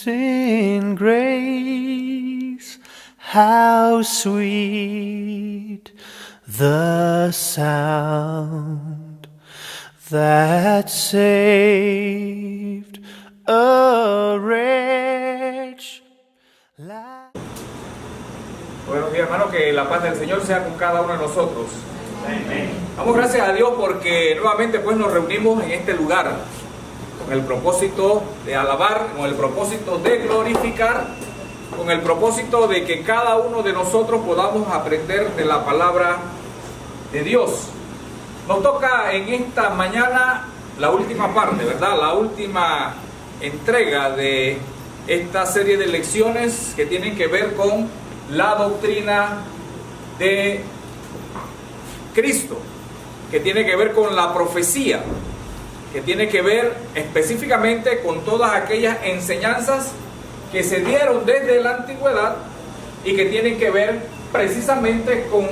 Amazing grace, how sweet the sound that saved a wretch like... Buenos días, hermano, que la paz del Señor sea con cada uno de nosotros. Amén. Damos gracias a Dios porque nuevamente pues nos reunimos en este lugar con el propósito de alabar, con el propósito de glorificar, con el propósito de que cada uno de nosotros podamos aprender de la palabra de Dios. Nos toca en esta mañana la última parte, ¿verdad? La última entrega de esta serie de lecciones que tienen que ver con la doctrina de Cristo, que tiene que ver con la profecía, que tiene que ver específicamente con todas aquellas enseñanzas que se dieron desde la antigüedad y que tienen que ver precisamente con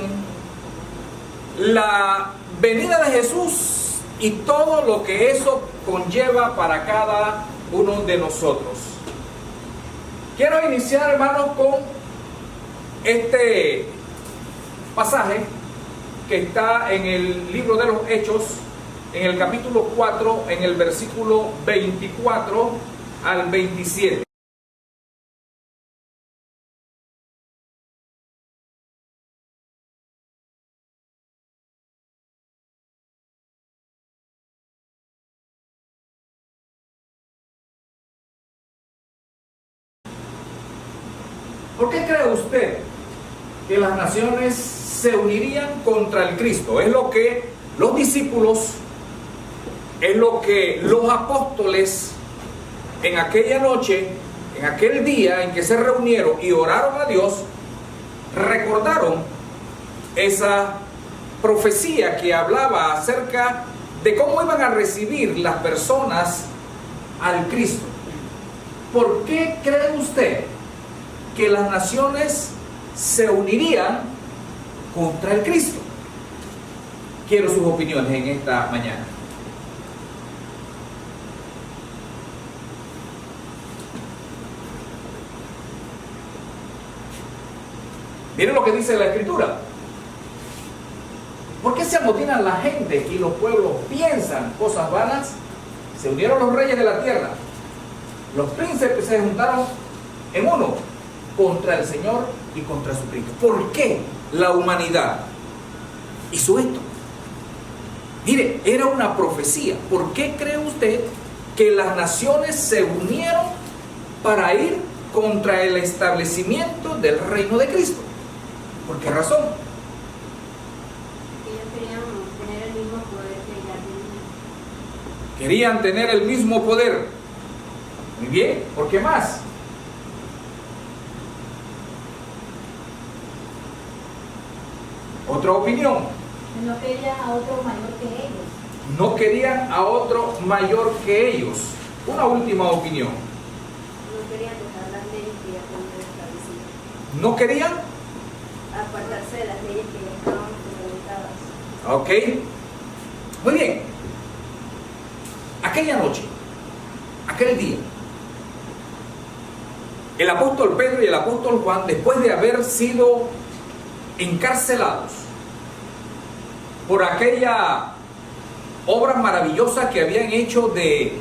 la venida de Jesús y todo lo que eso conlleva para cada uno de nosotros. Quiero iniciar, hermanos, con este pasaje que está en el libro de los Hechos, en el capítulo 4, en el versículo 24 al 27. ¿Por qué cree usted que las naciones se unirían contra el Cristo? Es lo que los discípulos, es lo que los apóstoles en aquella noche, en aquel día en que se reunieron y oraron a Dios, recordaron esa profecía que hablaba acerca de cómo iban a recibir las personas al Cristo. ¿Por qué cree usted que las naciones se unirían contra el Cristo? Quiero sus opiniones en esta mañana. Miren lo que dice la Escritura. ¿Por qué se amotinan la gente y los pueblos piensan cosas vanas? Se unieron los reyes de la tierra, los príncipes se juntaron en uno contra el Señor y contra su Cristo. ¿Por qué la humanidad hizo esto? Mire, era una profecía. ¿Por qué cree usted que las naciones se unieron para ir contra el establecimiento del reino de Cristo? ¿Por qué razón? Ellos querían tener el mismo poder que ya tenían. Querían tener el mismo poder. Muy bien, ¿por qué más? Otra opinión. No querían a otro mayor que ellos. No querían a otro mayor que ellos. Una última opinión. No querían dejar las leyes que ya tenían establecidas. No querían. Apartarse de las leyes que ya estaban fundamentadas. Ok. Muy bien. Aquella noche, aquel día, el apóstol Pedro y el apóstol Juan, después de haber sido encarcelados por aquella obra maravillosa que habían hecho de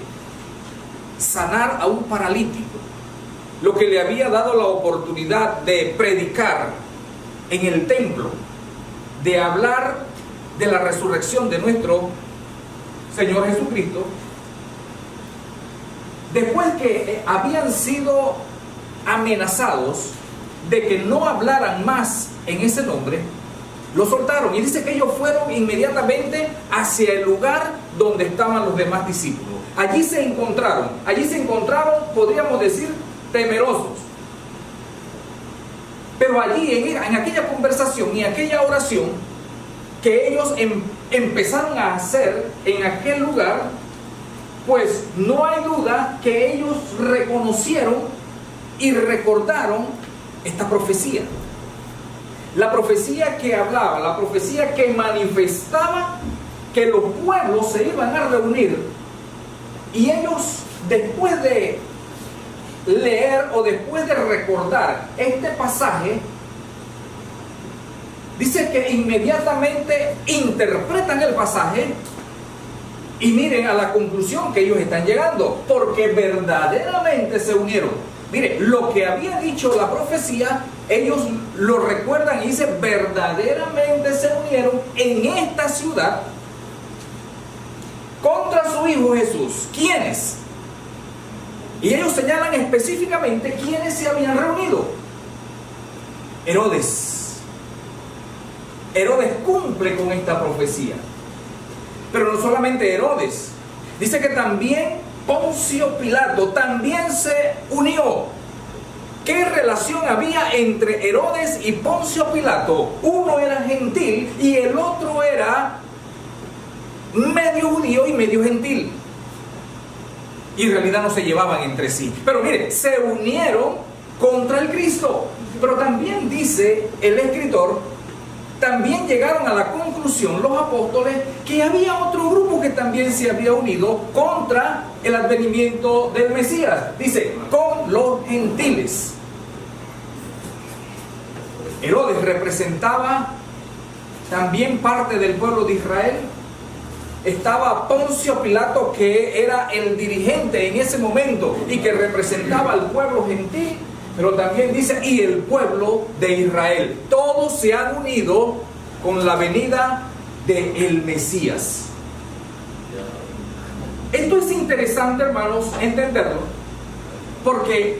sanar a un paralítico, lo que le había dado la oportunidad de predicar en el templo, de hablar de la resurrección de nuestro Señor Jesucristo, después que habían sido amenazados de que no hablaran más en ese nombre, lo soltaron, y dice que ellos fueron inmediatamente hacia el lugar donde estaban los demás discípulos. Allí se encontraron, podríamos decir, temerosos. Pero allí, en aquella conversación y aquella oración que ellos empezaron a hacer en aquel lugar, pues no hay duda que ellos reconocieron y recordaron esta profecía. La profecía que hablaba, la profecía que manifestaba que los pueblos se iban a reunir y ellos, después de leer o después de recordar este pasaje, dice que inmediatamente interpretan el pasaje y miren a la conclusión que ellos están llegando, porque verdaderamente se unieron. Mire, lo que había dicho la profecía, ellos lo recuerdan y dicen, verdaderamente se unieron en esta ciudad contra su Hijo Jesús. ¿Quiénes? Y ellos señalan específicamente quiénes se habían reunido. Herodes. Herodes cumple con esta profecía. Pero no solamente Herodes. Dice que también Poncio Pilato también se unió. ¿Qué relación había entre Herodes y Poncio Pilato? Uno era gentil y el otro era medio judío y medio gentil. Y en realidad no se llevaban entre sí. Pero mire, se unieron contra el Cristo. Pero también dice el escritor, también llegaron a la conclusión los apóstoles que había otro grupo que también se había unido contra el advenimiento del Mesías. Dice, con los gentiles. Herodes representaba también parte del pueblo de Israel. Estaba Poncio Pilato, que era el dirigente en ese momento y que representaba al pueblo gentil, pero también dice, y el pueblo de Israel. Todos se han unido con la venida del Mesías. Esto es interesante, hermanos, entenderlo, porque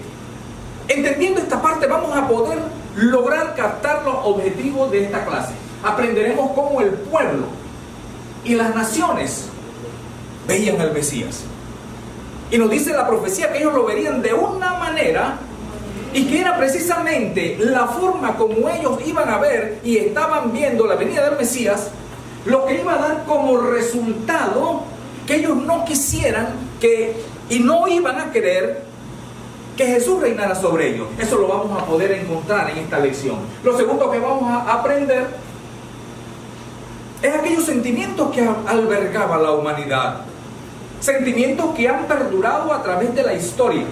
entendiendo esta parte vamos a poder lograr captar los objetivos de esta clase. Aprenderemos cómo el pueblo y las naciones veían al Mesías. Y nos dice la profecía que ellos lo verían de una manera, y que era precisamente la forma como ellos iban a ver y estaban viendo la venida del Mesías, lo que iba a dar como resultado que ellos no quisieran y no iban a querer que Jesús reinara sobre ellos. Eso lo vamos a poder encontrar en esta lección. Lo segundo que vamos a aprender es aquellos sentimientos que albergaba la humanidad. Sentimientos que han perdurado a través de la historia.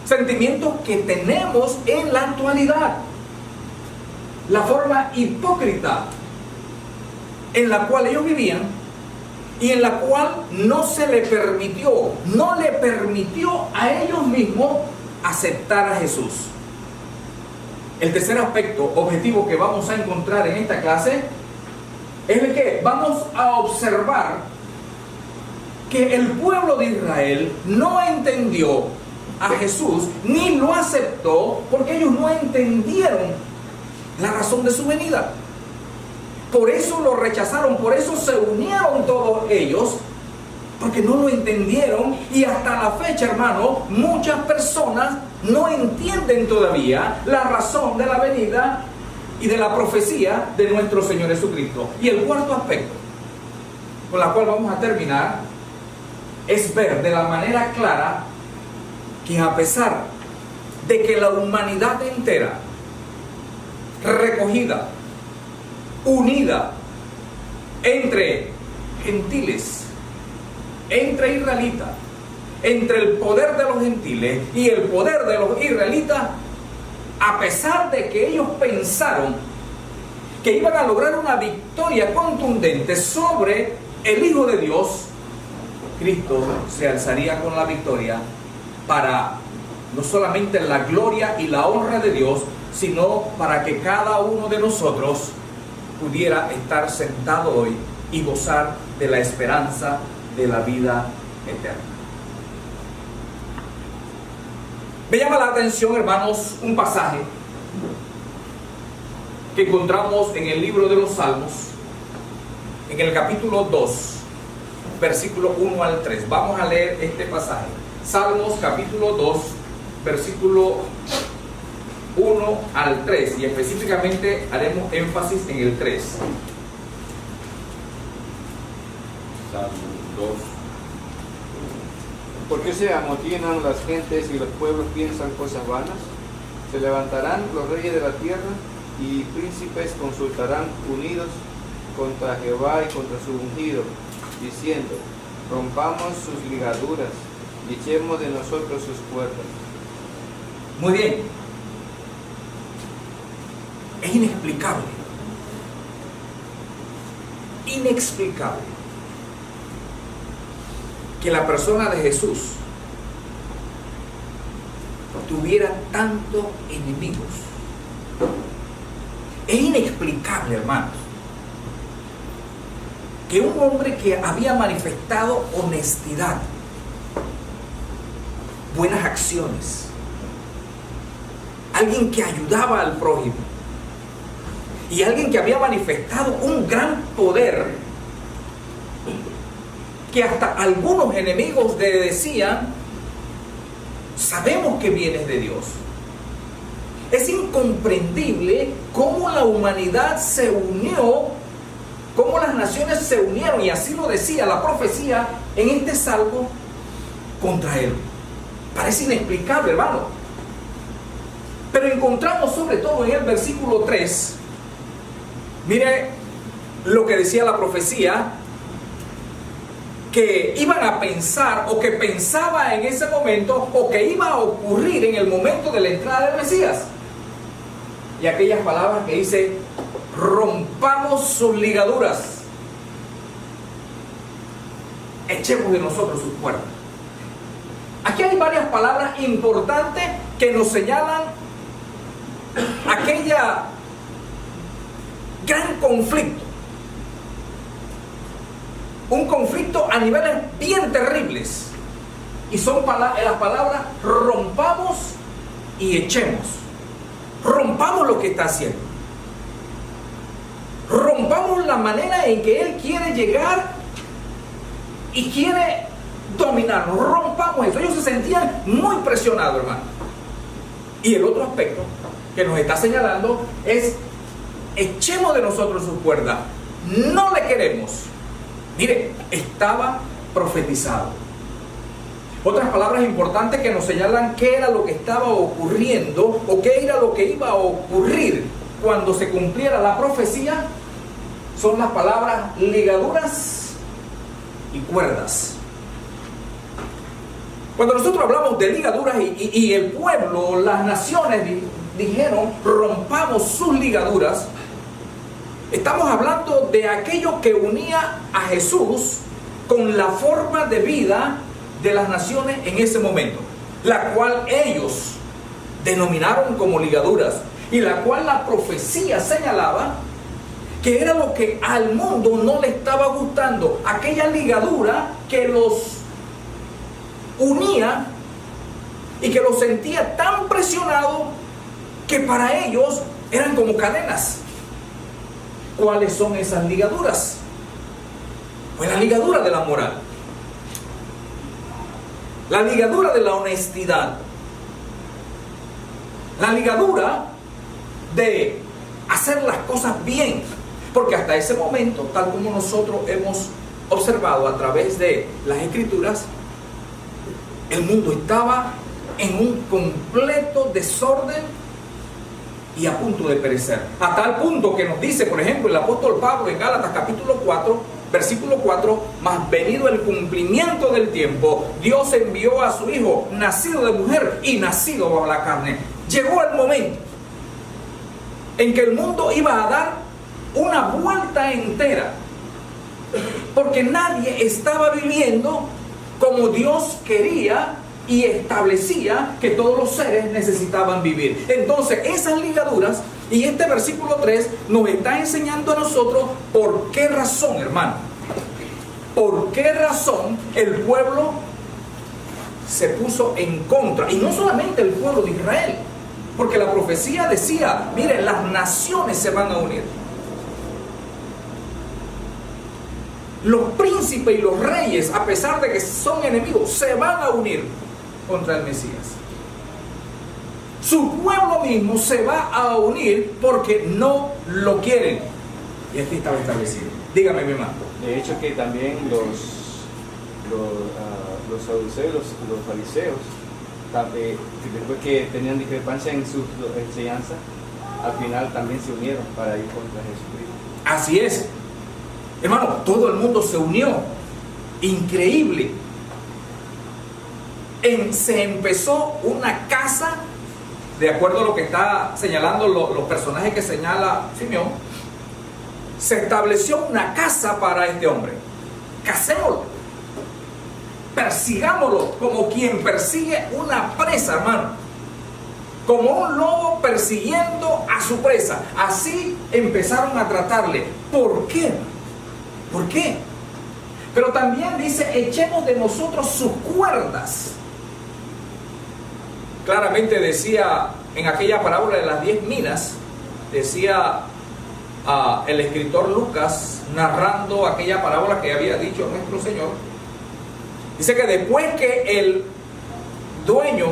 Sentimientos que tenemos en la actualidad. La forma hipócrita en la cual ellos vivían y en la cual no le permitió a ellos mismos aceptar a Jesús. El tercer aspecto objetivo que vamos a encontrar en esta clase es el que vamos a observar que el pueblo de Israel no entendió a Jesús ni lo aceptó porque ellos no entendieron la razón de su venida. Por eso lo rechazaron, por eso se unieron todos ellos, porque no lo entendieron. Y hasta la fecha, hermano, muchas personas no entienden todavía la razón de la venida y de la profecía de nuestro Señor Jesucristo. Y el cuarto aspecto con la cual vamos a terminar es ver de la manera clara que a pesar de que la humanidad entera, recogida, unida entre gentiles, entre israelitas, entre el poder de los gentiles y el poder de los israelitas, a pesar de que ellos pensaron que iban a lograr una victoria contundente sobre el Hijo de Dios, Cristo se alzaría con la victoria para no solamente la gloria y la honra de Dios, sino para que cada uno de nosotros pudiera estar sentado hoy y gozar de la esperanza de la vida eterna. Me llama la atención, hermanos, un pasaje que encontramos en el libro de los Salmos, en el capítulo 2, versículo 1 al 3. Vamos a leer este pasaje. Salmos capítulo 2, versículo 1 al 3, y específicamente haremos énfasis en el 3. Salmo 2. ¿Por qué se amotinan las gentes y los pueblos piensan cosas vanas? Se levantarán los reyes de la tierra y príncipes consultarán unidos contra Jehová y contra su ungido, diciendo: rompamos sus ligaduras y echemos de nosotros sus puertas. Muy bien. Es inexplicable. Inexplicable que la persona de Jesús tuviera tantos enemigos. Es inexplicable, hermanos, que un hombre que había manifestado honestidad, buenas acciones, alguien que ayudaba al prójimo y alguien que había manifestado un gran poder, que hasta algunos enemigos le decían: sabemos que vienes de Dios. Es incomprendible cómo la humanidad se unió, cómo las naciones se unieron, y así lo decía la profecía en este salmo, contra él. Parece inexplicable, hermano. Pero encontramos sobre todo en el versículo 3, mire lo que decía la profecía, que iban a pensar, o que pensaba en ese momento, o que iba a ocurrir en el momento de la entrada del Mesías. Y aquellas palabras que dice: rompamos sus ligaduras, echemos de nosotros sus cuerdas. Aquí hay varias palabras importantes que nos señalan aquella gran conflicto. Un conflicto a niveles bien terribles. Y son las palabras rompamos y echemos. Rompamos lo que está haciendo. Rompamos la manera en que él quiere llegar y quiere dominarnos. Rompamos eso. Ellos se sentían muy presionados, hermano. Y el otro aspecto que nos está señalando es: echemos de nosotros sus cuerdas. No le queremos. Mire, estaba profetizado. Otras palabras importantes que nos señalan qué era lo que estaba ocurriendo, o qué era lo que iba a ocurrir cuando se cumpliera la profecía, son las palabras ligaduras y cuerdas. Cuando nosotros hablamos de ligaduras y el pueblo, las naciones dijeron: rompamos sus ligaduras, estamos hablando de aquello que unía a Jesús con la forma de vida de las naciones en ese momento, la cual ellos denominaron como ligaduras, y la cual la profecía señalaba que era lo que al mundo no le estaba gustando, aquella ligadura que los unía y que los sentía tan presionados que para ellos eran como cadenas. ¿Cuáles son esas ligaduras? Pues la ligadura de la moral, la ligadura de la honestidad, la ligadura de hacer las cosas bien, porque hasta ese momento, tal como nosotros hemos observado a través de las Escrituras, el mundo estaba en un completo desorden y a punto de perecer, a tal punto que nos dice, por ejemplo, el apóstol Pablo en Gálatas capítulo 4, versículo 4: mas venido el cumplimiento del tiempo, Dios envió a su Hijo, nacido de mujer y nacido bajo la carne. Llegó el momento en que el mundo iba a dar una vuelta entera, porque nadie estaba viviendo como Dios quería y establecía que todos los seres necesitaban vivir. Entonces esas ligaduras, y este versículo 3 nos está enseñando a nosotros por qué razón, hermano, por qué razón el pueblo se puso en contra. Y no solamente el pueblo de Israel, porque la profecía decía: miren, las naciones se van a unir, los príncipes y los reyes, a pesar de que son enemigos, se van a unir contra el Mesías. Su pueblo mismo se va a unir porque no lo quieren. Y aquí estaba establecido. Dígame, mi hermano. De hecho, que también los saduceos, los fariseos, después que tenían discrepancia en su enseñanza, al final también se unieron para ir contra Jesucristo. Así es. Hermano, todo el mundo se unió. Increíble. Se empezó una casa de acuerdo a lo que está señalando los personajes que señala Simeón, se estableció una casa para este hombre. Casémoslo, persigámoslo como quien persigue una presa, hermano, como un lobo persiguiendo a su presa. Así empezaron a tratarle. ¿Por qué? ¿Por qué? Pero también dice, echemos de nosotros sus cuerdas. Claramente decía en aquella parábola de las 10 minas, decía el escritor Lucas, narrando aquella parábola que había dicho nuestro Señor, dice que después que el dueño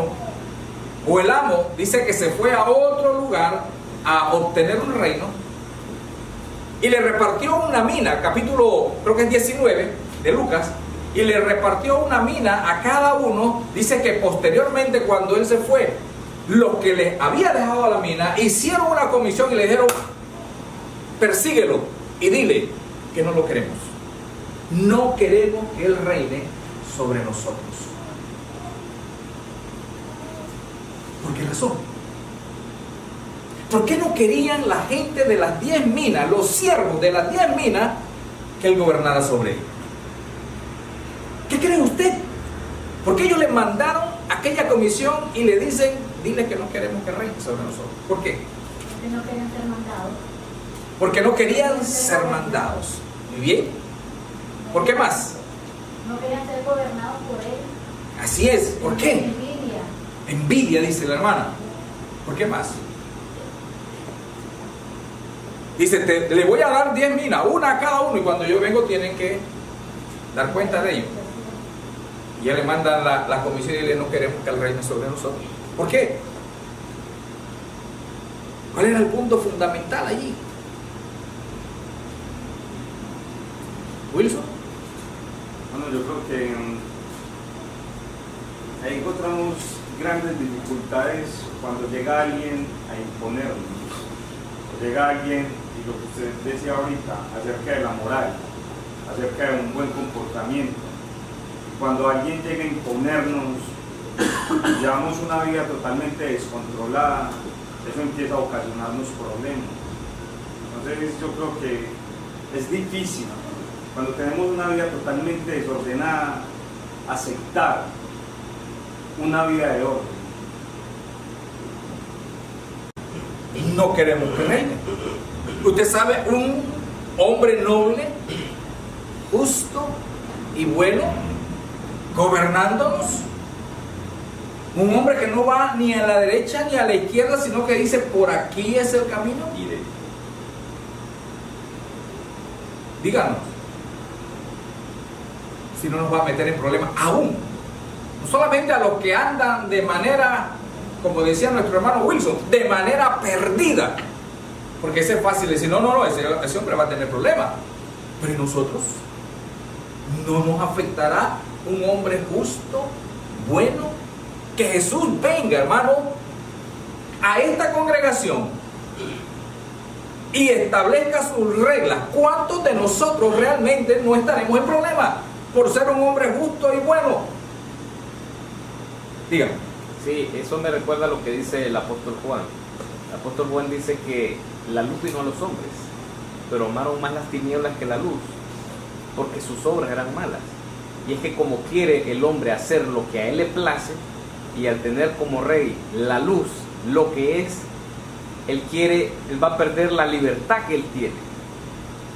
o el amo, dice que se fue a otro lugar a obtener un reino y le repartió una mina, capítulo creo que es 19 de Lucas, y le repartió una mina a cada uno. Dice que posteriormente, cuando él se fue, los que le había dejado la mina hicieron una comisión y le dijeron, persíguelo y dile que no lo queremos. No queremos que él reine sobre nosotros. ¿Por qué razón? ¿Por qué no querían la gente de las 10 minas, los siervos de las 10 minas, que él gobernara sobre ellos? ¿Qué cree usted? ¿Por qué ellos le mandaron aquella comisión y le dicen, dile que no queremos que reine sobre nosotros? ¿Por qué? Porque no querían ser mandados. Porque no querían ser mandados. Muy bien. ¿Por qué más? No querían ser gobernados por él. Así es. ¿Por qué? Envidia. Envidia, dice la hermana. ¿Por qué más? Dice, le voy a dar 10 minas, una a cada uno, y cuando yo vengo tienen que dar cuenta de ello. Y ya le mandan la comisión y le no queremos que él reine sobre nosotros. ¿Por qué? ¿Cuál era el punto fundamental allí? ¿Wilson? Bueno, yo creo que ahí encontramos grandes dificultades cuando llega alguien a imponernos. Llega alguien, y lo que usted decía ahorita, acerca de la moral, acerca de un buen comportamiento. Cuando alguien llega a imponernos, llevamos una vida totalmente descontrolada, eso empieza a ocasionarnos problemas. Entonces yo creo que es difícil, cuando tenemos una vida totalmente desordenada, aceptar una vida de orden. No queremos que reine. Usted sabe, un hombre noble, justo y bueno, gobernándonos, un hombre que no va ni a la derecha ni a la izquierda, sino que dice, por aquí es el camino. Díganos si no nos va a meter en problemas aún, no solamente a los que andan de manera, como decía nuestro hermano Wilson, de manera perdida, porque ese es fácil decir, no, ese hombre va a tener problemas, pero ¿y nosotros? ¿No nos afectará un hombre justo, bueno? Que Jesús venga, hermano, a esta congregación y establezca sus reglas. ¿Cuántos de nosotros realmente no estaremos en problemas por ser un hombre justo y bueno? Dígame. Sí, eso me recuerda a lo que dice el apóstol Juan. El apóstol Juan dice que la luz vino a los hombres, pero amaron más las tinieblas que la luz, porque sus obras eran malas. Y es que como quiere el hombre hacer lo que a él le place, y al tener como rey la luz, lo que es, él va a perder la libertad que él tiene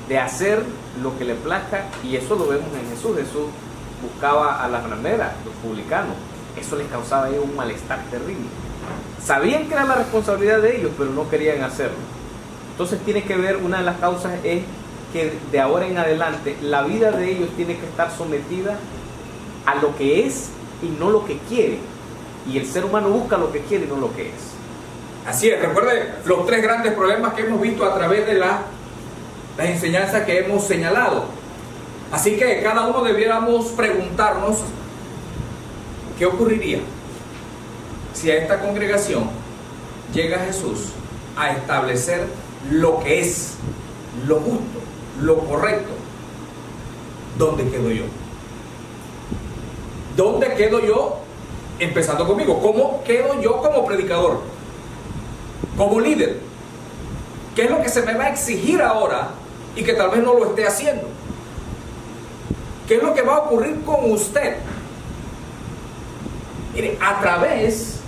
de hacer lo que le plazca, y eso lo vemos en Jesús. Jesús buscaba a las rameras, los publicanos. Eso les causaba a ellos un malestar terrible. Sabían que era la responsabilidad de ellos, pero no querían hacerlo. Entonces tiene que ver, una de las causas es que de ahora en adelante la vida de ellos tiene que estar sometida a lo que es y no lo que quiere. Y el ser humano busca lo que quiere y no lo que es. Así es, recuerde los 3 grandes problemas que hemos visto a través de las enseñanzas que hemos señalado. Así que cada uno debiéramos preguntarnos, ¿qué ocurriría si a esta congregación llega Jesús a establecer lo que es, lo justo, lo correcto? ¿Dónde quedo yo? ¿Dónde quedo yo? Empezando conmigo, ¿cómo quedo yo como predicador? como líder? ¿Qué es lo que se me va a exigir ahora y que tal vez no lo esté haciendo? ¿Qué es lo que va a ocurrir con usted? Mire, a través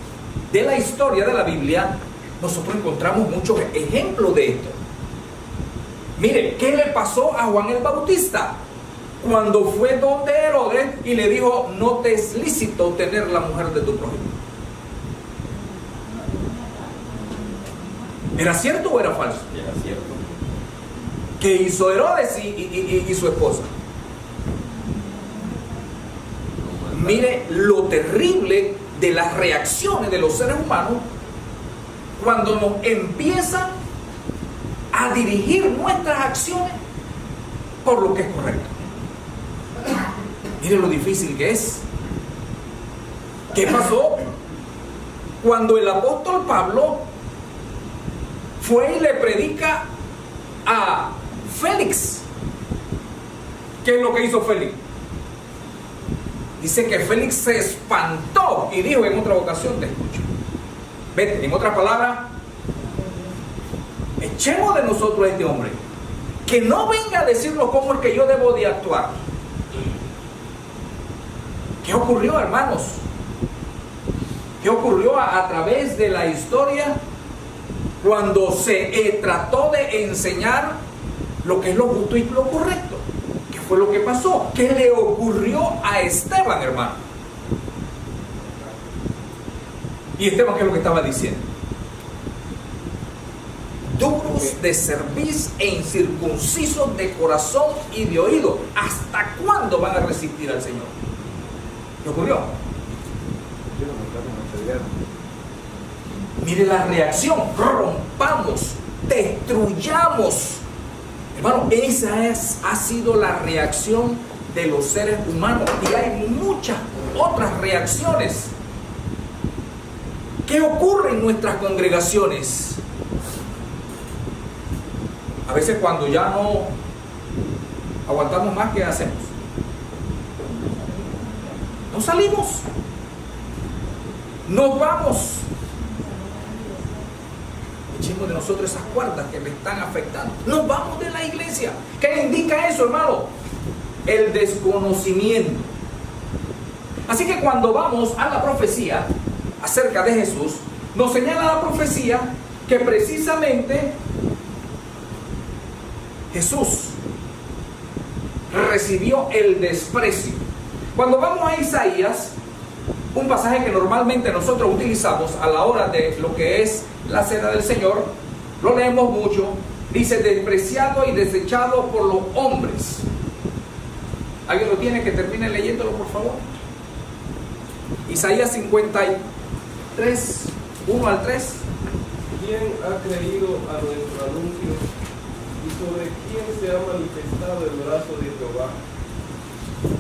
de la historia de la Biblia, nosotros encontramos muchos ejemplos de esto. Mire, ¿qué le pasó a Juan el Bautista? Cuando fue donde Herodes y le dijo, no te es lícito tener la mujer de tu prójimo. ¿Era cierto o era falso? Era cierto. ¿Qué hizo Herodes y su esposa? Mire lo terrible de las reacciones de los seres humanos cuando nos empiezan a dirigir nuestras acciones por lo que es correcto. Mire lo difícil que es. ¿Qué pasó cuando el apóstol Pablo fue y le predica a Félix? ¿Qué es lo que hizo Félix? Dice que Félix se espantó y dijo, en otra ocasión te escucho. Vete, en otras palabras, echemos de nosotros a este hombre, que no venga a decirnos cómo es que yo debo de actuar. ¿Qué ocurrió, hermanos? ¿Qué ocurrió a través de la historia cuando se trató de enseñar lo que es lo justo y lo correcto? ¿Qué fue lo que pasó? ¿Qué le ocurrió a Esteban, hermano? ¿Y Esteban qué es lo que estaba diciendo? Duros de cerviz e incircuncisos de corazón y de oído. ¿Hasta cuándo van a resistir al Señor? ¿Qué ocurrió? Mire la reacción. Rompamos, destruyamos. Hermano, esa ha sido la reacción de los seres humanos. Y hay muchas otras reacciones. ¿Qué ocurre en nuestras congregaciones? A veces cuando ya no aguantamos más, ¿qué hacemos? Nos salimos. Nos vamos. Echemos de nosotros esas cuerdas que me están afectando. Nos vamos de la iglesia. ¿Qué indica eso, hermano? El desconocimiento. Así que cuando vamos a la profecía acerca de Jesús, nos señala la profecía que precisamente Jesús recibió el desprecio. Cuando vamos a Isaías, un pasaje que normalmente nosotros utilizamos a la hora de lo que es la cena del Señor, lo leemos mucho, dice despreciado y desechado por los hombres. ¿Alguien lo tiene? Que termine leyéndolo, por favor. Isaías 53, 1 al 3. ¿Quién ha creído a nuestro anuncio y sobre quién se ha manifestado el brazo de Jehová?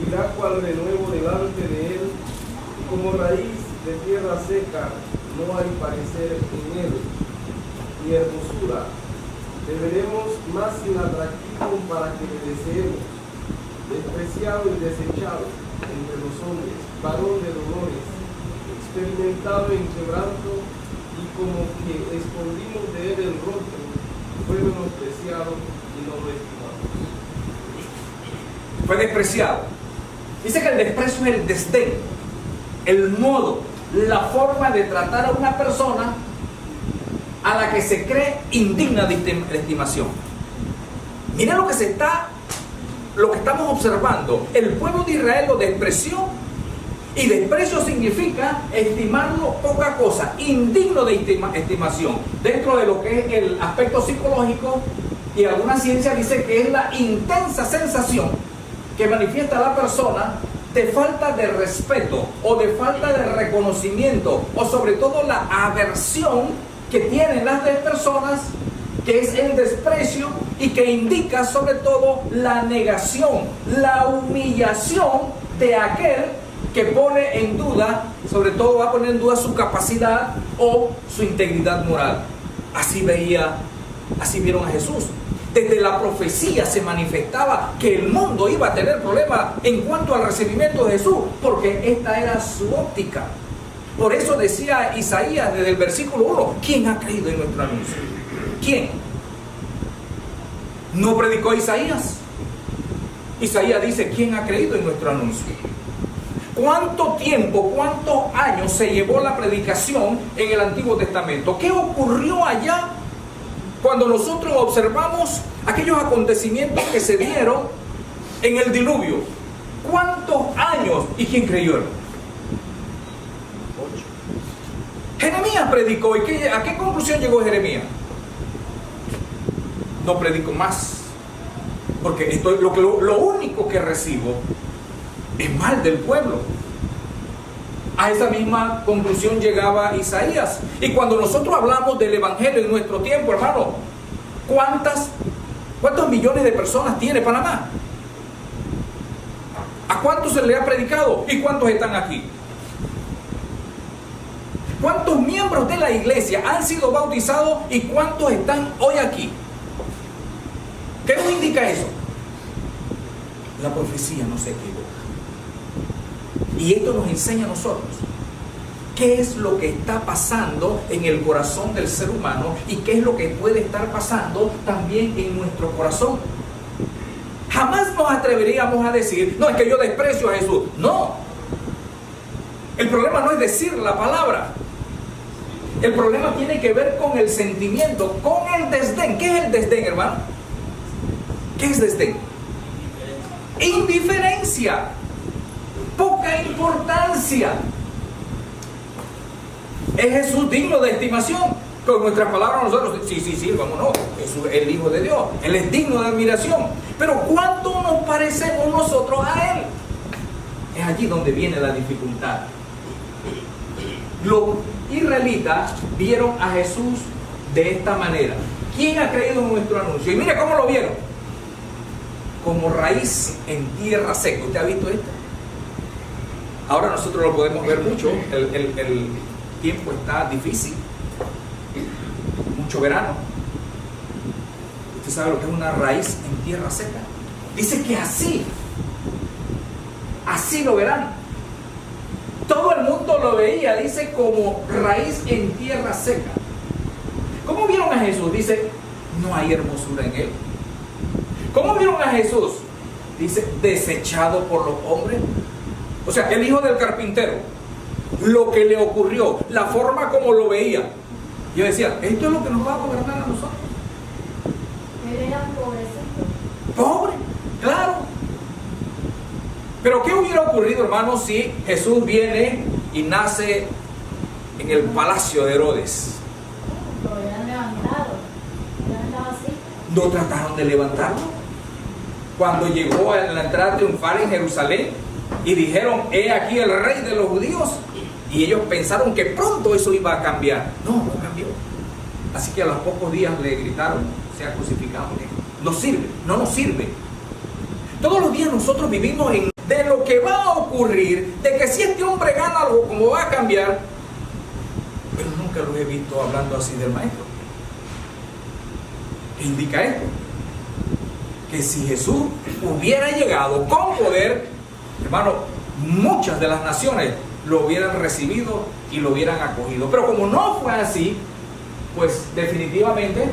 Mirá cuál renuevo delante de él, como raíz de tierra seca, no hay parecer en él, ni hermosura. Le veremos más inatractivo para que le deseemos, despreciado y desechado entre los hombres, varón de dolores, experimentado en quebranto, y como que escondimos de él el rostro, fue menospreciado y no lo estimamos. Fue despreciado. Dice que el desprecio es el desdén, el modo, la forma de tratar a una persona a la que se cree indigna de estimación. Mira lo que estamos observando. El pueblo de Israel lo despreció, y desprecio significa estimarlo poca cosa, indigno de estimación. Dentro de lo que es el aspecto psicológico y alguna ciencia dice que es la intensa sensación que manifiesta la persona de falta de respeto o de falta de reconocimiento, o sobre todo la aversión que tienen las personas, que es el desprecio, y que indica sobre todo la negación, la humillación de aquel que pone en duda, sobre todo va a poner en duda su capacidad o su integridad moral. Así vieron a Jesús. Desde la profecía se manifestaba que el mundo iba a tener problemas en cuanto al recibimiento de Jesús, porque esta era su óptica. Por eso decía Isaías desde el versículo 1, ¿quién ha creído en nuestro anuncio? ¿Quién? ¿No predicó Isaías? Isaías dice, ¿quién ha creído en nuestro anuncio? ¿Cuánto tiempo, cuántos años se llevó la predicación en el Antiguo Testamento? ¿Qué ocurrió allá cuando nosotros observamos aquellos acontecimientos que se dieron en el diluvio? ¿Cuántos años? ¿Y quién creyó? Jeremías predicó. ¿Y a qué conclusión llegó Jeremías? No predico más, porque lo único que recibo es mal del pueblo. A esa misma conclusión llegaba Isaías. Y cuando nosotros hablamos del evangelio en nuestro tiempo, hermano, ¿cuántos millones de personas tiene Panamá? ¿A cuántos se le ha predicado? ¿Y cuántos están aquí? ¿Cuántos miembros de la iglesia han sido bautizados y cuántos están hoy aquí? ¿Qué nos indica eso? La profecía no se equivoca. Y esto nos enseña a nosotros qué es lo que está pasando en el corazón del ser humano y qué es lo que puede estar pasando también en nuestro corazón. Jamás nos atreveríamos a decir, no, es que yo desprecio a Jesús. No. El problema no es decir la palabra. El problema tiene que ver con el sentimiento, con el desdén. ¿Qué es el desdén, hermano? ¿Qué es desdén? Indiferencia. Poca importancia. ¿Es Jesús digno de estimación? Con nuestras palabras nosotros, sí, vámonos. Jesús es el Hijo de Dios. Él es digno de admiración. Pero ¿cuánto nos parecemos nosotros a Él? Es allí donde viene la dificultad. Los israelitas vieron a Jesús de esta manera. ¿Quién ha creído en nuestro anuncio? Y mire cómo lo vieron. Como raíz en tierra seca. ¿Usted ha visto esto? Ahora nosotros lo podemos ver mucho. El tiempo está difícil. Mucho verano. ¿Usted sabe lo que es una raíz en tierra seca? Dice que así lo verán. Todo el mundo lo veía, dice, como raíz en tierra seca. ¿Cómo vieron a Jesús? Dice, no hay hermosura en él. ¿Cómo vieron a Jesús? Dice, desechado por los hombres. O sea, el hijo del carpintero, lo que le ocurrió, la forma como lo veía. Yo decía, esto es lo que nos va a gobernar a nosotros. Él era un pobrecito. Pobre, claro. Pero ¿qué hubiera ocurrido, hermanos, si Jesús viene y nace en el palacio de Herodes? Lo hubieran levantado. Así. ¿No trataron de levantarlo? Cuando llegó a la entrada triunfal en Jerusalén y dijeron, he aquí el rey de los judíos, y ellos pensaron que pronto eso iba a cambiar. No cambió. Así que a los pocos días le gritaron, sea crucificado. No sirve, no nos sirve. Todos los días nosotros vivimos de lo que va a ocurrir, de que si este hombre gana algo, como va a cambiar. Pero nunca los he visto hablando así del maestro. ¿Qué indica esto? Que si Jesús hubiera llegado con poder, hermano, muchas de las naciones lo hubieran recibido y lo hubieran acogido. Pero como no fue así, pues definitivamente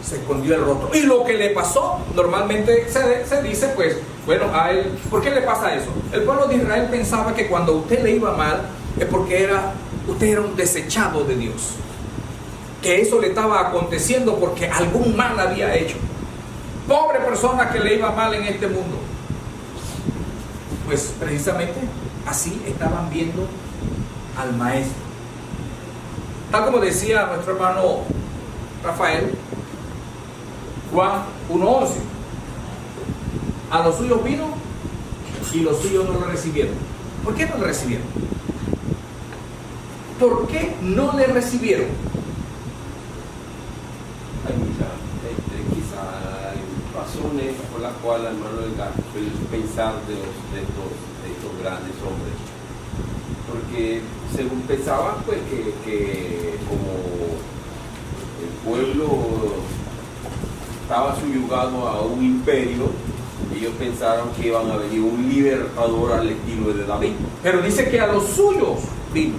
se escondió el rostro. Y lo que le pasó, normalmente se dice, pues, bueno, a él, ¿por qué le pasa eso? El pueblo de Israel pensaba que cuando a usted le iba mal, es porque usted era un desechado de Dios. Que eso le estaba aconteciendo porque algún mal había hecho. Pobre persona que le iba mal en este mundo. Pues precisamente así estaban viendo al maestro. Tal como decía nuestro hermano Rafael, Juan 1:11. A los suyos vino y los suyos no lo recibieron. ¿Por qué no lo recibieron? ¿Por qué no le recibieron? Hay muchas quizás razones por las cuales, hermano, el pensar de estos grandes hombres. Porque según pensaban, pues que como el pueblo estaba subyugado a un imperio, ellos pensaron que iban a venir un libertador al estilo de David. Pero dice que a los suyos vino.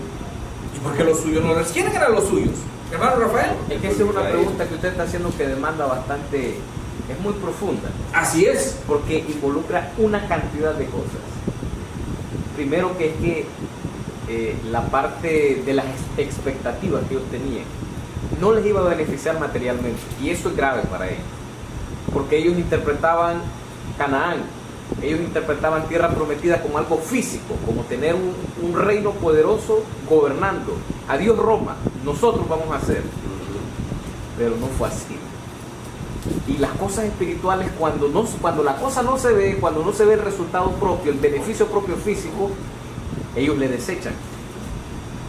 ¿Y por qué los suyos no les? ¿Quiénes eran los suyos? Hermano Rafael. Es que esa es una pregunta que usted está haciendo que demanda bastante, es muy profunda, Así es. porque involucra una cantidad de cosas. Primero que es que la parte de las expectativas que ellos tenían no les iba a beneficiar materialmente, y eso es grave para ellos, porque ellos interpretaban Canaán, ellos interpretaban tierra prometida como algo físico, como tener un reino poderoso gobernando. Adiós Roma, nosotros vamos a hacer. Pero no fue así. Y las cosas espirituales, cuando la cosa no se ve, cuando no se ve el resultado propio, el beneficio propio físico, ellos le desechan.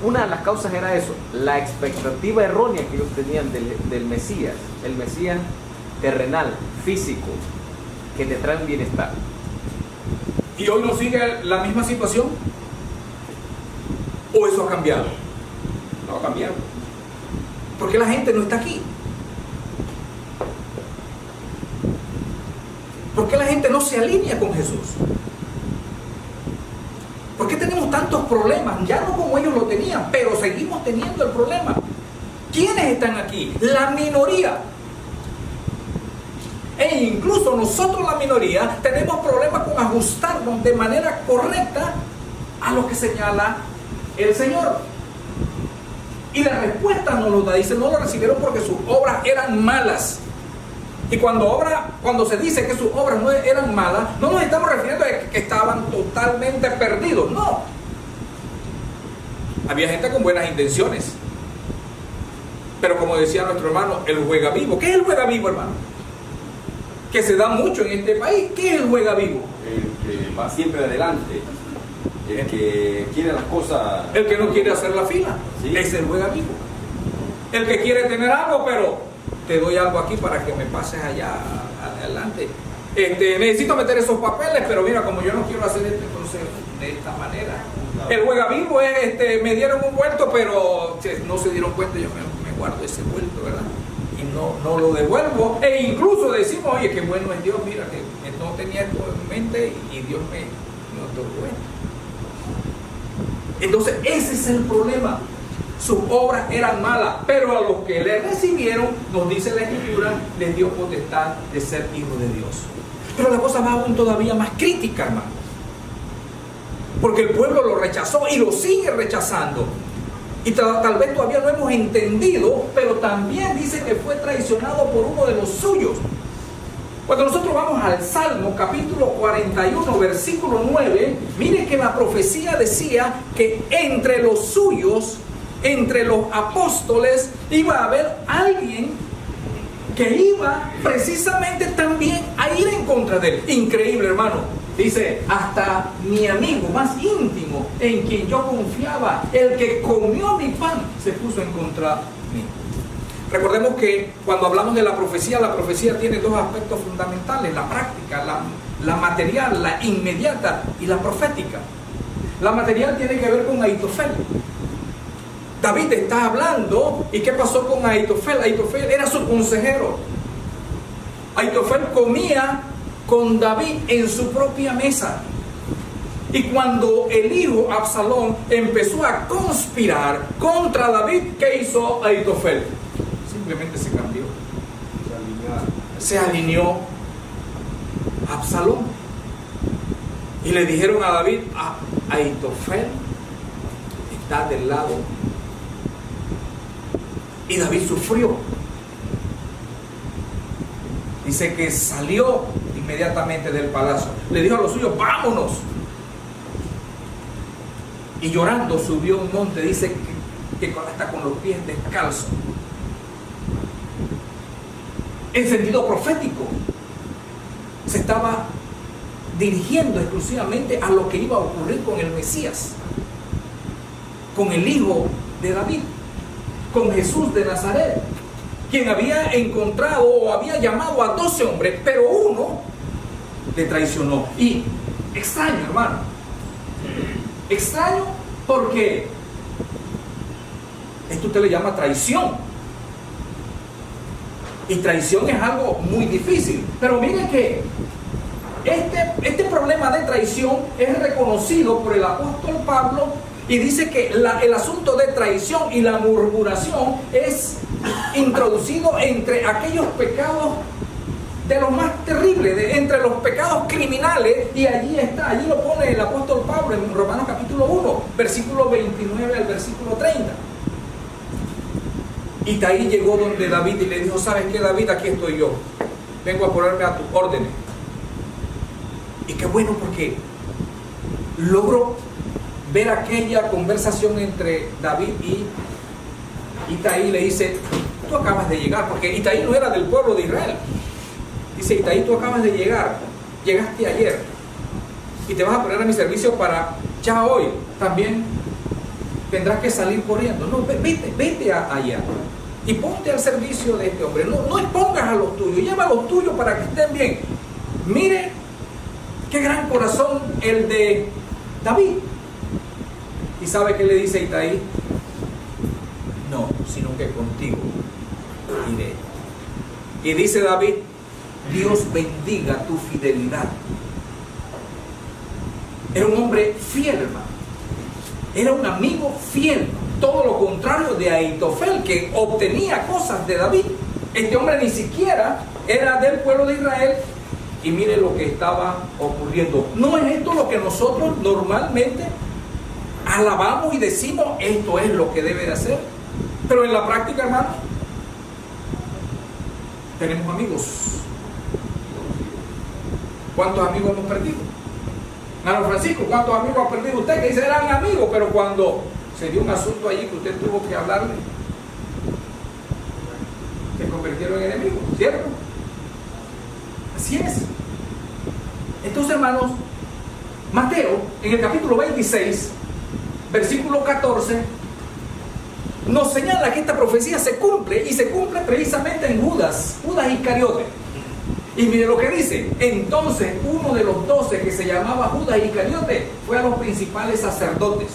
Una de las causas era eso, la expectativa errónea que ellos tenían del Mesías, el Mesías terrenal, físico, que te trae un bienestar. ¿Y hoy no sigue la misma situación? ¿O eso ha cambiado? No ha cambiado. ¿Por qué la gente no está aquí? ¿Por qué la gente no se alinea con Jesús? ¿Por qué tenemos tantos problemas? Ya no como ellos lo tenían, pero seguimos teniendo el problema. ¿Quiénes están aquí? La minoría. E incluso nosotros, la minoría, tenemos problemas con ajustarnos de manera correcta a lo que señala el Señor. Y la respuesta nos lo da, dice, no lo recibieron porque sus obras eran malas. Y cuando se dice que sus obras no eran malas, no nos estamos refiriendo a que estaban totalmente perdidos, no. Había gente con buenas intenciones. Pero como decía nuestro hermano, el juega vivo. ¿Qué es el juega vivo, hermano? Que se da mucho en este país. ¿Qué es el juega vivo? El que va siempre adelante, el que quiere las cosas. El que no quiere hacer la fila. Sí. Es el juega vivo. El que quiere tener algo, pero te doy algo aquí para que me pases allá adelante. Necesito meter esos papeles, pero mira, como yo no quiero hacer esto, entonces de esta manera. El juega vivo es, me dieron un vuelto, pero no se dieron cuenta, yo me guardo ese vuelto, ¿verdad? Y no lo devuelvo. E incluso decimos, oye, qué bueno es Dios, mira, que no tenía esto en mente y Dios me otorgó esto. Entonces, ese es el problema. Sus obras eran malas, pero a los que le recibieron, nos dice la Escritura, les dio potestad de ser hijos de Dios. Pero la cosa va aún todavía más crítica, hermano. Porque el pueblo lo rechazó y lo sigue rechazando. Y tal vez todavía no hemos entendido, pero también dice que fue traicionado por uno de los suyos. Cuando nosotros vamos al Salmo capítulo 41, versículo 9, mire que la profecía decía que entre los suyos, entre los apóstoles, iba a haber alguien que iba precisamente también a ir en contra de él. Increíble, hermano. Dice, hasta mi amigo más íntimo, en quien yo confiaba, el que comió mi pan, se puso en contra de mí. Recordemos que cuando hablamos de la profecía tiene dos aspectos fundamentales: la práctica, la material, la inmediata, y la profética. La material tiene que ver con Ahitofel. David está hablando, ¿y qué pasó con Ahitofel? Ahitofel era su consejero. Ahitofel comía con David en su propia mesa. Y cuando el hijo Absalón empezó a conspirar contra David, ¿qué hizo Ahitofel? Simplemente se cambió. Se alineó a Absalón. Y le dijeron a David, Ahitofel está del lado. Y David sufrió. Dice que salió inmediatamente del palacio. Le dijo a los suyos, vámonos. Y llorando subió un monte. Dice que hasta con los pies descalzos. En sentido profético, se estaba dirigiendo exclusivamente a lo que iba a ocurrir con el Mesías, con el hijo de David, con Jesús de Nazaret, quien había encontrado o había llamado a 12 hombres, pero uno le traicionó. Y extraño, hermano, extraño, porque esto usted le llama traición. Y traición es algo muy difícil. Pero miren que David, cuando estaba en la mesa, dice que Este problema de traición es reconocido por el apóstol Pablo y dice que el asunto de traición y la murmuración es introducido entre aquellos pecados de los más terribles, entre los pecados criminales, y allí lo pone el apóstol Pablo en Romanos capítulo 1, versículo 29 al versículo 30. Y de ahí llegó donde David y le dijo: ¿sabes qué, David? Aquí estoy yo, vengo a ponerme a tus órdenes. Y qué bueno, porque logro ver aquella conversación entre David y Itaí. Le dice: tú acabas de llegar, porque Itaí no era del pueblo de Israel. Dice: Itaí, tú acabas de llegar, llegaste ayer y te vas a poner a mi servicio para ya hoy. También tendrás que salir corriendo. No, vete allá y ponte al servicio de este hombre. No expongas a los tuyos, lleva a los tuyos para que estén bien. Mire qué gran corazón el de David. ¿Y sabe qué le dice Itaí? No, sino que contigo iré. Y dice David: Dios bendiga tu fidelidad. Era un hombre fiel, hermano. Era un amigo fiel. Todo lo contrario de Ahitofel, que obtenía cosas de David. Este hombre ni siquiera era del pueblo de Israel. Y mire lo que estaba ocurriendo. ¿No es esto lo que nosotros normalmente alabamos y decimos: esto es lo que debe de hacer? Pero en la práctica, hermano, tenemos amigos. ¿Cuántos amigos hemos perdido? Hermano Francisco, ¿cuántos amigos ha perdido usted? Que dice eran amigos, pero cuando se dio un asunto allí que usted tuvo que hablarle, se convirtieron en enemigos, ¿cierto? Así es. Entonces, hermanos, Mateo, en el capítulo 26, versículo 14, nos señala que esta profecía se cumple, y se cumple precisamente en Judas Iscariote. Y mire lo que dice: entonces uno de los 12, que se llamaba Judas Iscariote, fue a los principales sacerdotes.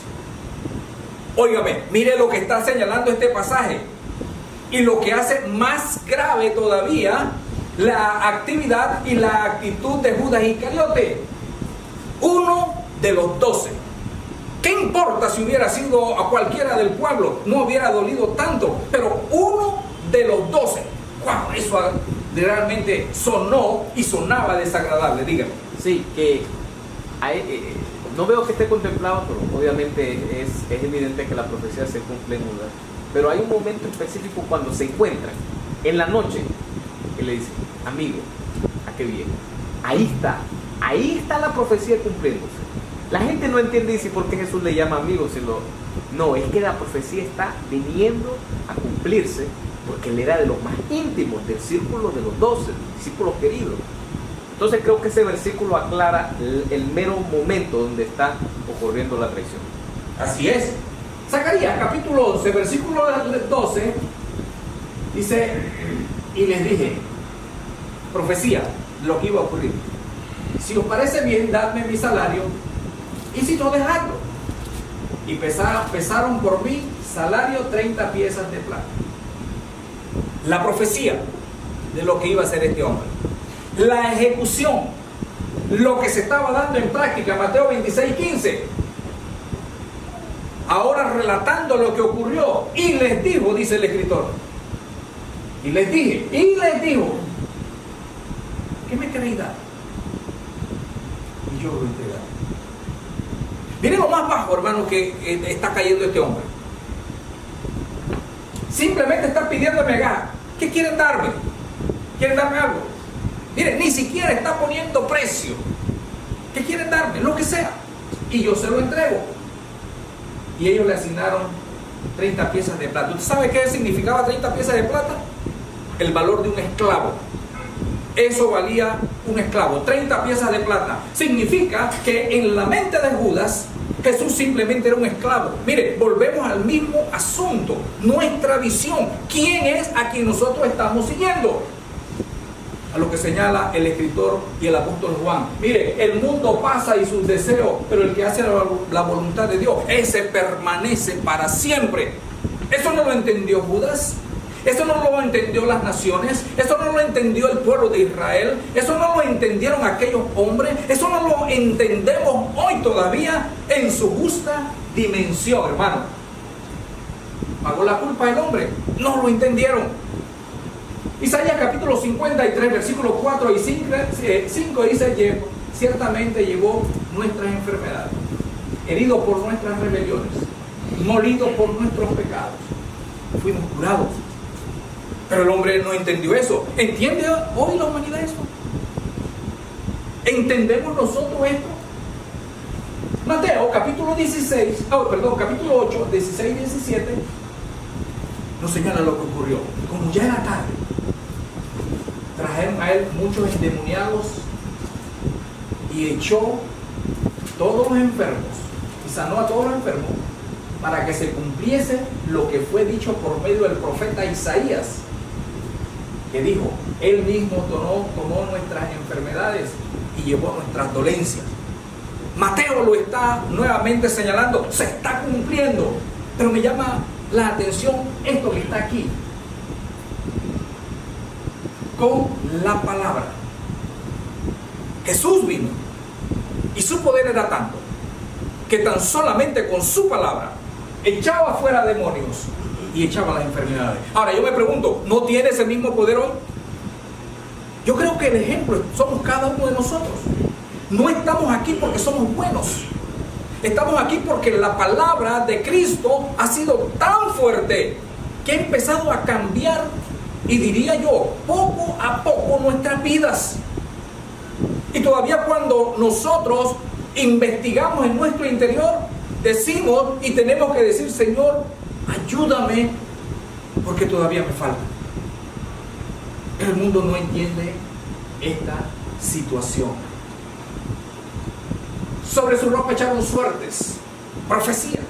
Óigame, mire lo que está señalando este pasaje, y lo que hace más grave todavía la actividad y la actitud de Judas Iscariote. Uno de los 12. ¿Qué importa si hubiera sido a cualquiera del pueblo? No hubiera dolido tanto, pero uno de los 12. ¡Wow! Eso realmente sonó y sonaba desagradable. Dígame. Sí, que no veo que esté contemplado, pero obviamente es evidente que la profecía se cumple en Judas. Pero hay un momento específico cuando se encuentran en la noche y le dice: amigo, ¿a qué viene? Ahí está la profecía cumpliéndose. La gente no entiende y dice: ¿por qué Jesús le llama amigo? No, es que la profecía está viniendo a cumplirse, porque él era de los más íntimos del círculo de los 12, discípulos queridos. Entonces creo que ese versículo aclara el mero momento donde está ocurriendo la traición. Así es. Zacarías capítulo 11, versículo 12, dice: y les dije, profecía, lo que iba a ocurrir. Si os parece bien, dadme mi salario, y si no, dejadlo. Y pesaron por mí salario 30 piezas de plata. La profecía de lo que iba a hacer este hombre. La ejecución, lo que se estaba dando en práctica, Mateo 26, 15. Ahora relatando lo que ocurrió. Y les dijo, dice el escritor, y les dije, y les dijo: ¿qué me queréis dar? Y yo lo entregaré. Miren lo más bajo, hermano, que está cayendo este hombre. Simplemente está pidiéndome acá: ¿qué quieren darme? ¿Quieren darme algo? Miren, ni siquiera está poniendo precio. ¿Qué quieren darme? Lo que sea. Y yo se lo entrego. Y ellos le asignaron 30 piezas de plata. ¿Usted sabe qué significaba 30 piezas de plata? El valor de un esclavo. Eso valía un esclavo. 30 piezas de plata. Significa que en la mente de Judas, Jesús simplemente era un esclavo. Mire, volvemos al mismo asunto. Nuestra visión. ¿Quién es a quien nosotros estamos siguiendo? A lo que señala el escritor y el apóstol Juan. Mire, el mundo pasa y sus deseos, pero el que hace la voluntad de Dios, ese permanece para siempre. Eso no lo entendió Judas. Eso no lo entendió las naciones, eso no lo entendió el pueblo de Israel, eso no lo entendieron aquellos hombres, eso no lo entendemos hoy todavía en su justa dimensión, hermano. ¿Pagó la culpa el hombre? No lo entendieron. Isaías capítulo 53, versículos 4 y 5 dice: ciertamente llevó nuestras enfermedades, herido por nuestras rebeliones, molido por nuestros pecados, fuimos curados. Pero el hombre no entendió eso. ¿Entiende hoy la humanidad eso? ¿Entendemos nosotros esto? Mateo capítulo capítulo 8, 16 y 17 nos señala lo que ocurrió. Como ya era tarde, trajeron a él muchos endemoniados y echó todos los enfermos y sanó a todos los enfermos, para que se cumpliese lo que fue dicho por medio del profeta Isaías, que dijo: él mismo tomó nuestras enfermedades y llevó nuestras dolencias. Mateo lo está nuevamente señalando, se está cumpliendo. Pero me llama la atención esto que está aquí: con la palabra. Jesús vino y su poder era tanto que tan solamente con su palabra echaba fuera demonios y echaba las enfermedades. Ahora yo me pregunto, ¿no tiene ese mismo poder hoy? Yo creo que el ejemplo somos cada uno de nosotros. No estamos aquí porque somos buenos. Estamos aquí porque la palabra de Cristo ha sido tan fuerte que ha empezado a cambiar, y diría yo, poco a poco nuestras vidas. Y todavía cuando nosotros investigamos en nuestro interior, decimos y tenemos que decir: Señor, ayúdame, porque todavía me falta. El mundo no entiende esta situación. Sobre su ropa echaron suertes. Profecía.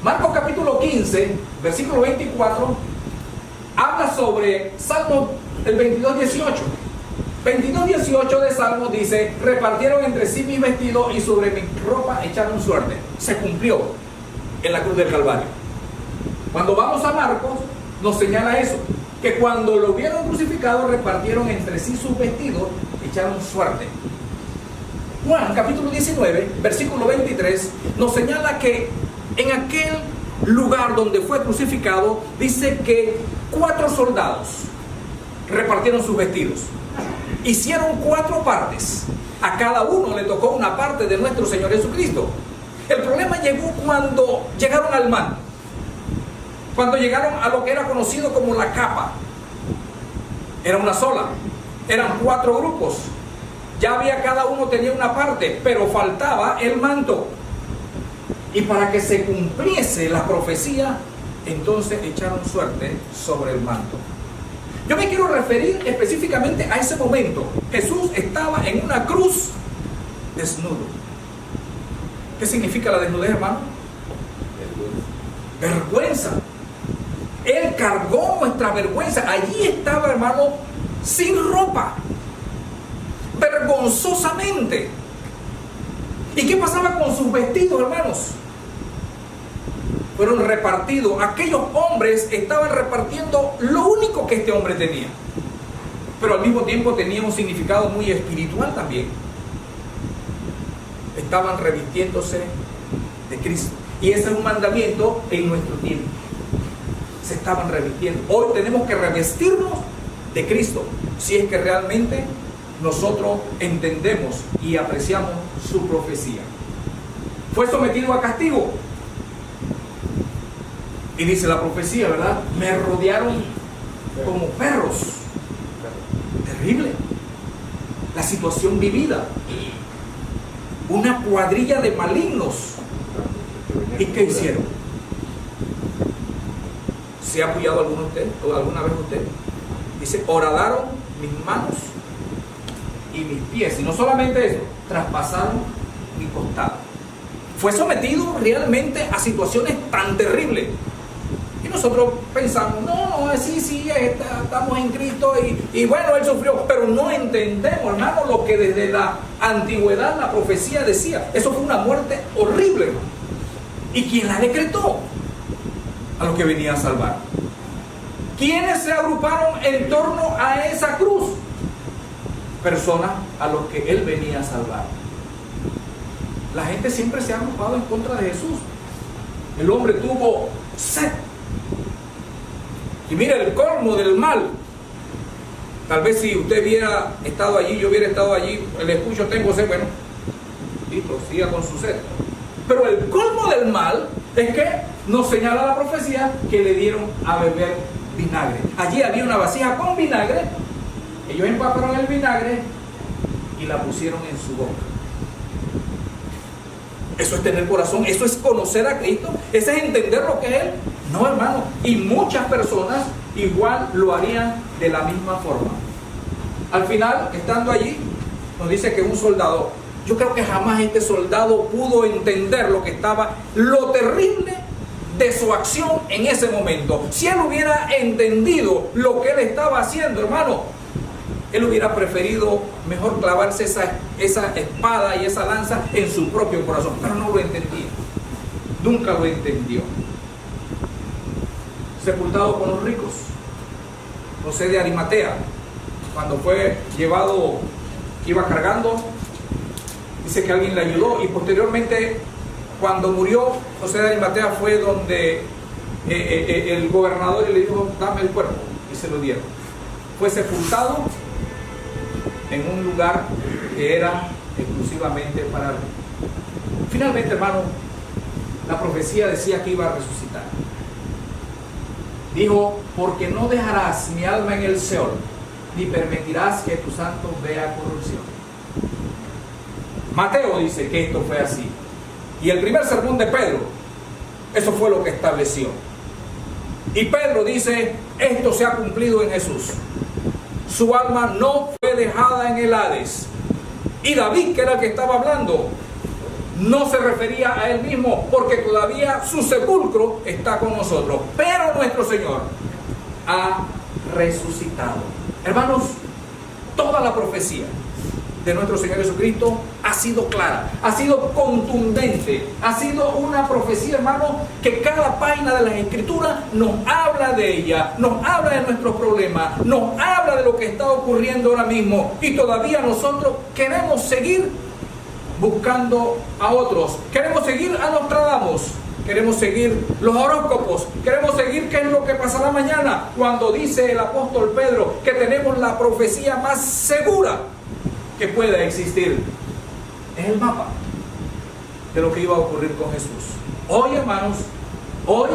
Marcos capítulo 15, versículo 24, habla sobre Salmo el 22:18. 22:18 de Salmo dice: repartieron entre sí mis vestidos y sobre mi ropa echaron suerte. Se cumplió en la cruz del Calvario. Cuando vamos a Marcos, nos señala eso, que cuando lo vieron crucificado, repartieron entre sí sus vestidos, echaron suerte. Juan capítulo 19, versículo 23, nos señala que en aquel lugar donde fue crucificado, dice que 4 soldados repartieron sus vestidos. Hicieron 4 partes. A cada uno le tocó una parte de nuestro Señor Jesucristo. El problema llegó cuando llegaron al manto, cuando llegaron a lo que era conocido como la capa. Era una sola, eran 4 grupos. Ya había, cada uno tenía una parte, pero faltaba el manto. Y para que se cumpliese la profecía, entonces echaron suerte sobre el manto. Yo me quiero referir específicamente a ese momento. Jesús estaba en una cruz desnudo. ¿Qué significa la desnudez, hermano? Vergüenza. Él cargó nuestra vergüenza. Allí estaba, hermano, sin ropa, vergonzosamente. ¿Y qué pasaba con sus vestidos, hermanos? Fueron repartidos. Aquellos hombres estaban repartiendo lo único que este hombre tenía, pero al mismo tiempo tenía un significado muy espiritual también. Estaban revistiéndose de Cristo, y ese es un mandamiento en nuestro tiempo. Se estaban revistiendo. Hoy tenemos que revestirnos de Cristo, si es que realmente nosotros entendemos y apreciamos su profecía. Fue sometido a castigo. Y dice la profecía, ¿verdad? Me rodearon como perros. Terrible la situación vivida. Una cuadrilla de malignos. ¿Y qué hicieron? ¿Se ha apoyado alguna vez usted? Dice: horadaron mis manos y mis pies. Y no solamente eso, traspasaron mi costado. Fue sometido realmente a situaciones tan terribles. Y nosotros pensamos: no, sí, estamos en Cristo y bueno, Él sufrió. Pero no entendemos, hermano, lo que desde la antigüedad la profecía decía. Eso fue una muerte horrible, hermano. ¿Y quién la decretó? A los que venía a salvar. ¿Quiénes se agruparon en torno a esa cruz? Personas a los que Él venía a salvar. La gente siempre se ha agrupado en contra de Jesús. El hombre tuvo sed. Y mira el colmo del mal. Tal vez si usted hubiera estado allí, yo hubiera estado allí, le escucho, tengo sed, bueno, listo, siga con su sed. Pero el colmo del mal es que nos señala la profecía que le dieron a beber vinagre. Allí había una vasija con vinagre, ellos empaparon el vinagre y la pusieron en su boca. Eso es tener corazón, eso es conocer a Cristo, ese es entender lo que es Él. No, hermano, y muchas personas igual lo harían de la misma forma. Al final, estando allí, nos dice que un soldado, yo creo que jamás este soldado pudo entender lo terrible de su acción en ese momento. Si él hubiera entendido lo que él estaba haciendo, hermano, él hubiera preferido mejor clavarse esa espada y esa lanza en su propio corazón, pero no lo entendía, nunca lo entendió. Sepultado con los ricos, José de Arimatea, cuando fue llevado, iba cargando, dice que alguien le ayudó, y posteriormente cuando murió José de Arimatea fue donde el gobernador le dijo, dame el cuerpo, y se lo dieron. Fue sepultado en un lugar que era exclusivamente para él. Finalmente, hermano, la profecía decía que iba a resucitar. Dijo, porque no dejarás mi alma en el Seol, ni permitirás que tu santo vea corrupción. Mateo dice que esto fue así. Y el primer sermón de Pedro, eso fue lo que estableció. Y Pedro dice, esto se ha cumplido en Jesús. Su alma no fue dejada en el Hades. Y David, que era el que estaba hablando, no se refería a él mismo, porque todavía su sepulcro está con nosotros. Pero nuestro Señor ha resucitado. Hermanos, toda la profecía de nuestro Señor Jesucristo ha sido clara, ha sido contundente, ha sido una profecía, hermano, que cada página de las Escrituras nos habla de ella, nos habla de nuestros problemas, nos habla de lo que está ocurriendo ahora mismo, y todavía nosotros queremos seguir buscando a otros, queremos seguir a Nostradamus, queremos seguir los horóscopos, queremos seguir qué es lo que pasará mañana, cuando dice el apóstol Pedro que tenemos la profecía más segura que pueda existir. Es el mapa de lo que iba a ocurrir con Jesús. Hoy, hermanos, hoy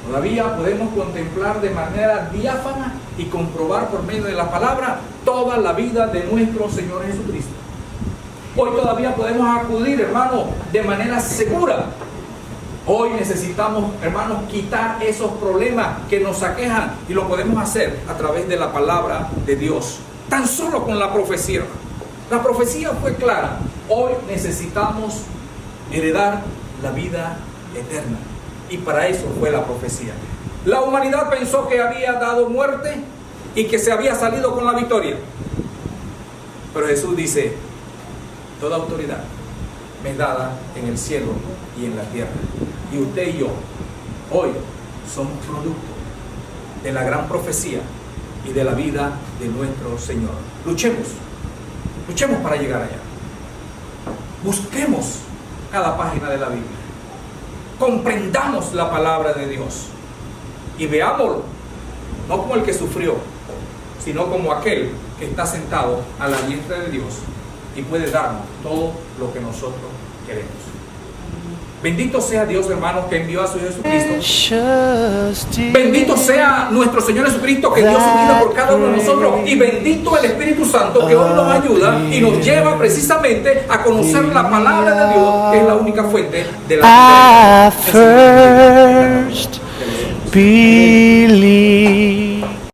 todavía podemos contemplar de manera diáfana y comprobar por medio de la palabra toda la vida de nuestro Señor Jesucristo. Hoy todavía podemos acudir, hermanos, de manera segura. Hoy necesitamos, hermanos, quitar esos problemas que nos aquejan, y lo podemos hacer a través de la palabra de Dios. Tan solo con la profecía. La profecía fue clara. Hoy necesitamos heredar la vida eterna. Y para eso fue la profecía. La humanidad pensó que había dado muerte y que se había salido con la victoria. Pero Jesús dice, toda autoridad me es dada en el cielo y en la tierra. Y usted y yo, hoy, somos producto de la gran profecía y de la vida de nuestro Señor. Luchemos para llegar allá. Busquemos cada página de la Biblia. Comprendamos la palabra de Dios y veámoslo no como el que sufrió, sino como aquel que está sentado a la diestra de Dios y puede darnos todo lo que nosotros queremos. Bendito sea Dios, hermanos, que envió a su Jesucristo. Bendito sea nuestro Señor Jesucristo, que dio su vida por cada uno de nosotros. Y bendito el Espíritu Santo, que hoy nos ayuda y nos lleva precisamente a conocer la palabra de Dios, que es la única fuente de la vida.